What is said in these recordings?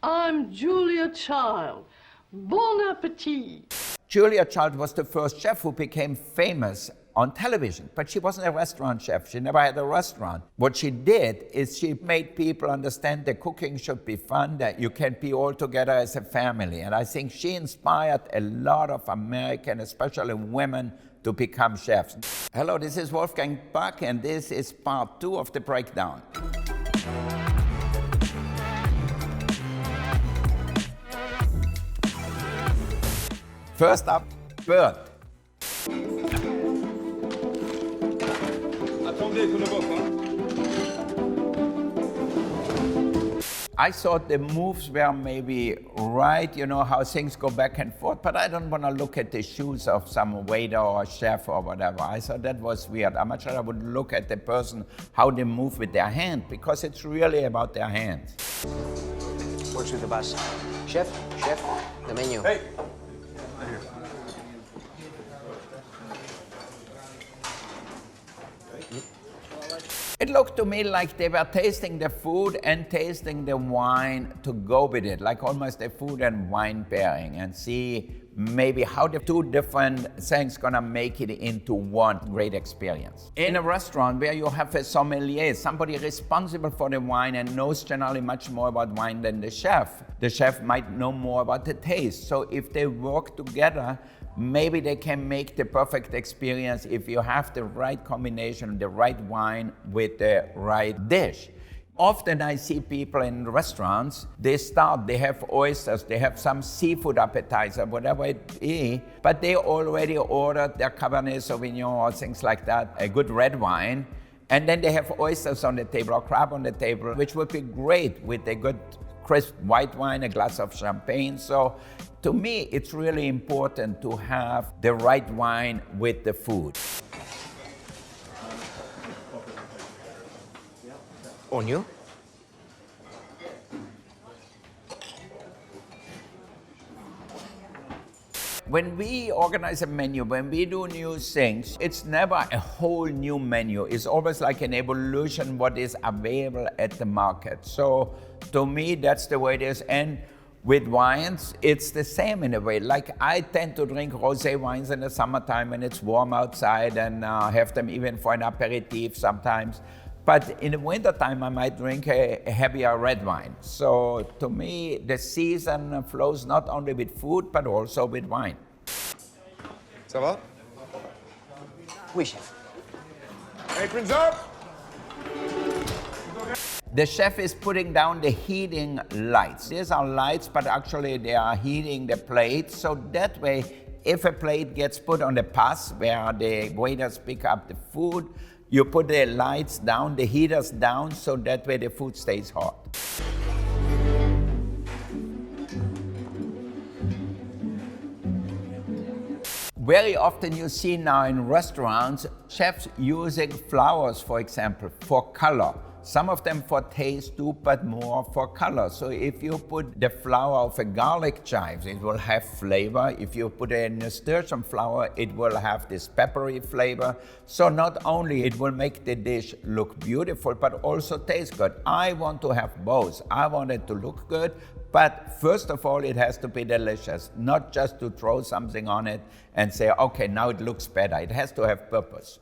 I'm Julia Child. Bon appetit. Julia Child was the first chef who became famous on television, but she wasn't a restaurant chef. She never had a restaurant. What she did is she made people understand that cooking should be fun, that you can be all together as a family. And I think she inspired a lot of American, especially women, to become chefs. Hello, this is Wolfgang Puck, and this is part 2 of the breakdown. First up, bird. I thought the moves were maybe right, you know, how things go back and forth, but I don't want to look at the shoes of some waiter or chef or whatever. I thought that was weird. I'm much rather would look at the person, how they move with their hand, because it's really about their hands. Works with the bus. Chef, the menu. Hey. It looked to me like they were tasting the food and tasting the wine to go with it, like almost a food and wine pairing, and see maybe how the two different things gonna make it into one great experience. In a restaurant where you have a sommelier, somebody responsible for the wine and knows generally much more about wine than the chef might know more about the taste. So if they work together, maybe they can make the perfect experience if you have the right combination, the right wine with the right dish. Often I see people in restaurants, they have oysters, they have some seafood appetizer, whatever it is, but they already ordered their Cabernet Sauvignon or things like that, a good red wine, and then they have oysters on the table or crab on the table, which would be great with a good crisp white wine, a glass of champagne. So to me, it's really important to have the right wine with the food. Onion? When we organize a menu, when we do new things, it's never a whole new menu. It's always like an evolution what is available at the market. So to me, that's the way it is. And with wines, it's the same in a way. Like I tend to drink rosé wines in the summertime when it's warm outside and have them even for an aperitif sometimes. But in the wintertime, I might drink a heavier red wine. So to me, the season flows not only with food, but also with wine. Ça va? Oui, chef. Aprons up! The chef is putting down the heating lights. These are lights, but actually they are heating the plate. So that way, if a plate gets put on the pass where the waiters pick up the food, you put the lights down, the heaters down, so that way the food stays hot. Very often you see now in restaurants, chefs using flowers, for example, for color. Some of them for taste too, but more for color. So if you put the flower of a garlic chives, it will have flavor. If you put a nasturtium flower, it will have this peppery flavor. So not only it will make the dish look beautiful, but also taste good. I want to have both. I want it to look good, but first of all, it has to be delicious, not just to throw something on it and say, okay, now it looks better. It has to have purpose.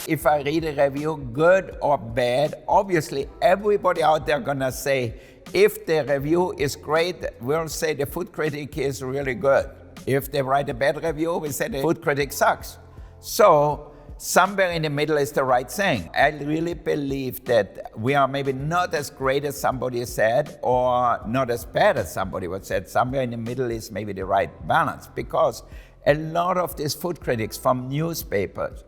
If I read a review, good or bad, obviously everybody out there gonna say, if the review is great, we'll say the food critic is really good. If they write a bad review, we say the food critic sucks. So somewhere in the middle is the right thing. I really believe that we are maybe not as great as somebody said or not as bad as somebody would said. Somewhere in the middle is maybe the right balance, because a lot of these food critics from newspapers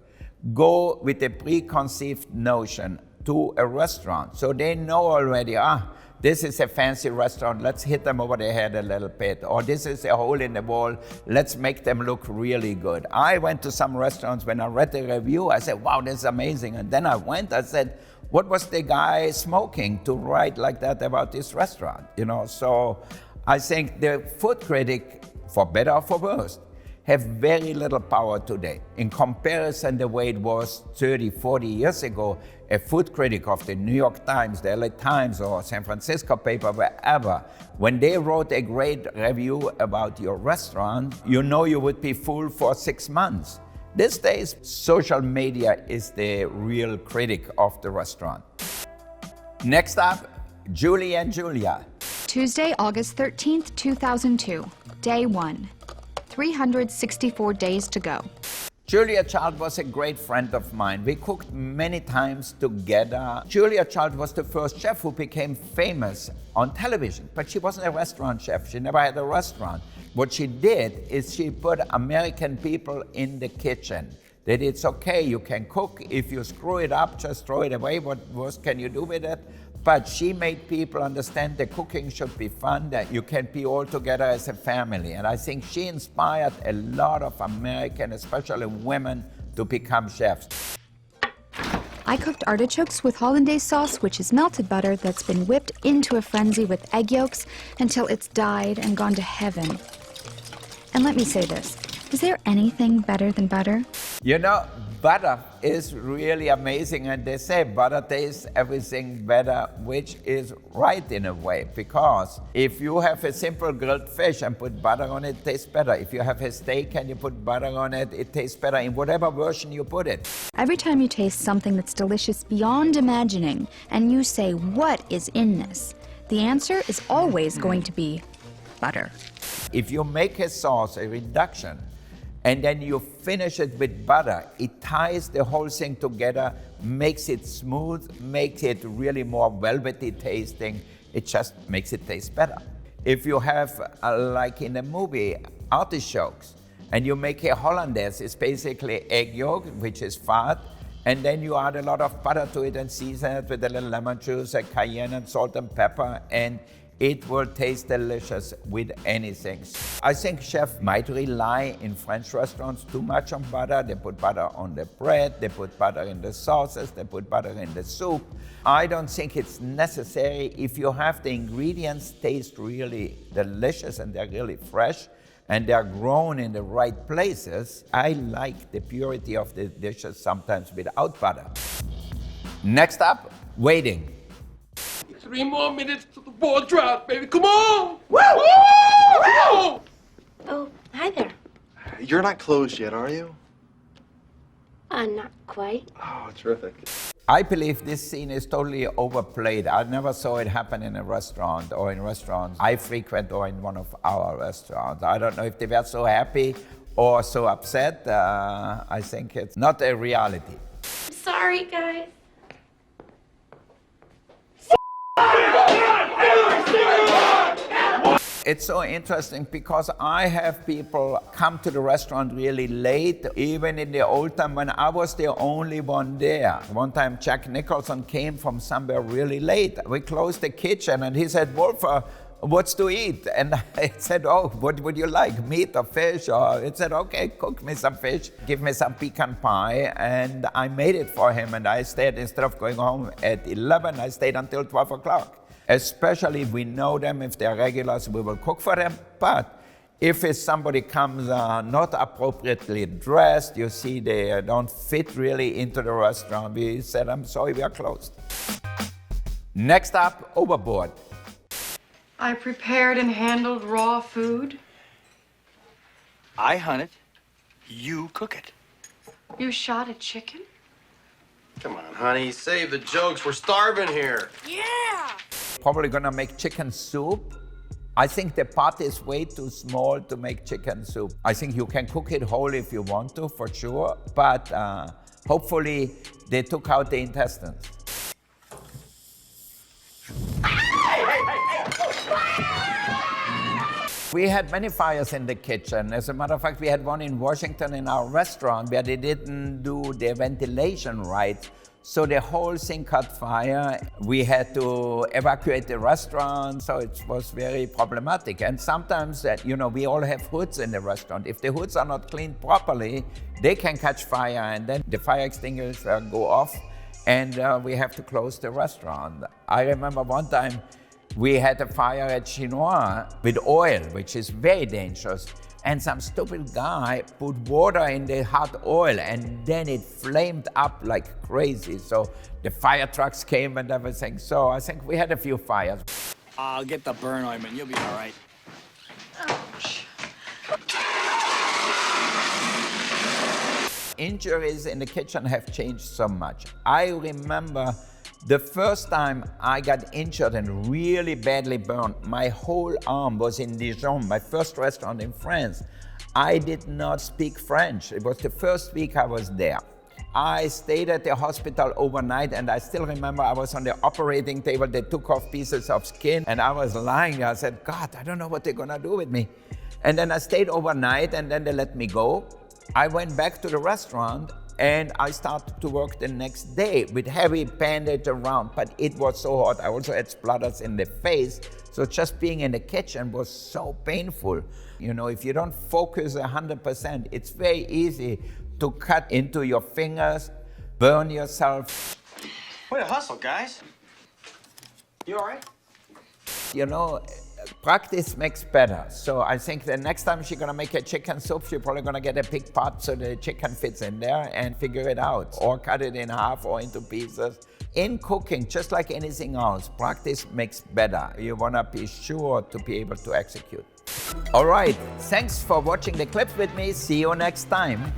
go with a preconceived notion to a restaurant. So they know already, this is a fancy restaurant, let's hit them over the head a little bit. Or this is a hole in the wall, let's make them look really good. I went to some restaurants, when I read the review, I said, wow, this is amazing. And then I said, what was the guy smoking to write like that about this restaurant? You know, so I think the food critic, for better or for worse, have very little power today. In comparison, the way it was 30, 40 years ago, a food critic of the New York Times, the LA Times, or San Francisco paper, wherever, when they wrote a great review about your restaurant, you know you would be full for 6 months. These days, social media is the real critic of the restaurant. Next up, Julie and Julia. Tuesday, August 13th, 2002, day 1. 364 days to go. Julia Child was a great friend of mine. We cooked many times together. Julia Child was the first chef who became famous on television, but she wasn't a restaurant chef. She never had a restaurant. What she did is she put American people in the kitchen. That it's okay, you can cook. If you screw it up, just throw it away. What worse can you do with it? But she made people understand that cooking should be fun, that you can be all together as a family. And I think she inspired a lot of American, especially women, to become chefs. I cooked artichokes with hollandaise sauce, which is melted butter that's been whipped into a frenzy with egg yolks until it's dyed and gone to heaven. And let me say this, is there anything better than butter? You know, butter is really amazing, and they say butter tastes everything better, which is right in a way, because if you have a simple grilled fish and put butter on it, it tastes better. If you have a steak and you put butter on it, it tastes better in whatever version you put it. Every time you taste something that's delicious beyond imagining, and you say, what is in this? The answer is always going to be butter. If you make a sauce, a reduction, and then you finish it with butter, it ties the whole thing together, makes it smooth, makes it really more velvety tasting. It just makes it taste better. If you have, like in a movie, artichokes, and you make a hollandaise, it's basically egg yolk, which is fat, and then you add a lot of butter to it and season it with a little lemon juice, a cayenne and salt and pepper, and it will taste delicious with anything. I think chefs might rely in French restaurants too much on butter. They put butter on the bread, they put butter in the sauces, they put butter in the soup. I don't think it's necessary. If you have the ingredients taste really delicious and they're really fresh and they're grown in the right places, I like the purity of the dishes sometimes without butter. Next up, waiting. 3 more minutes to the ball drop, baby. Come on! Woo! Woo! Oh, hi there. You're not closed yet, are you? Not quite. Oh, terrific. I believe this scene is totally overplayed. I never saw it happen in a restaurant or in restaurants I frequent or in one of our restaurants. I don't know if they were so happy or so upset. I think it's not a reality. Sorry, guys. It's so interesting because I have people come to the restaurant really late, even in the old time when I was the only one there. One time Jack Nicholson came from somewhere really late. We closed the kitchen and he said, Wolf, what's to eat? And I said, oh, what would you like, meat or fish? Or he said, okay, cook me some fish, give me some pecan pie. And I made it for him and I stayed, instead of going home at 11, I stayed until 12 o'clock. Especially if we know them, if they're regulars, we will cook for them. But if it's somebody comes not appropriately dressed, you see they don't fit really into the restaurant, we said, I'm sorry, we are closed. Next up, overboard. I prepared and handled raw food. I hunt it, you cook it. You shot a chicken? Come on, honey, save the jokes. We're starving here. Probably gonna make chicken soup. I think the pot is way too small to make chicken soup. I think you can cook it whole if you want to, for sure, but hopefully they took out the intestines. We had many fires in the kitchen. As a matter of fact, we had one in Washington in our restaurant where they didn't do the ventilation right. So the whole thing caught fire. We had to evacuate the restaurant, so it was very problematic. And sometimes, we all have hoods in the restaurant. If the hoods are not cleaned properly, they can catch fire, and then the fire extinguisher go off, and we have to close the restaurant. I remember one time we had a fire at Chinois with oil, which is very dangerous. and some stupid guy put water in the hot oil, and then it flamed up like crazy. So the fire trucks came and everything. So I think we had a few fires. I'll get the burn ointment. You'll be all right. Injuries in the kitchen have changed so much. I remember the first time I got injured and really badly burned, my whole arm was in Dijon, my first restaurant in France. I did not speak French. It was the first week I was there. I stayed at the hospital overnight, and I still remember I was on the operating table. They took off pieces of skin and I was lying there. I said, God, I don't know what they're gonna do with me. And then I stayed overnight, and then they let me go. I went back to the restaurant and I started to work the next day with heavy bandage around, but it was so hot. I also had splutters in the face. So just being in the kitchen was so painful. You know, if you don't focus 100%, it's very easy to cut into your fingers, burn yourself. Way to hustle, guys. You all right? You know, practice makes better. So I think the next time she's gonna make a chicken soup, she's probably gonna get a big pot so the chicken fits in there and figure it out, or cut it in half or into pieces. In cooking, just like anything else, practice makes better. You wanna be sure to be able to execute. All right, thanks for watching the clip with me. See you next time.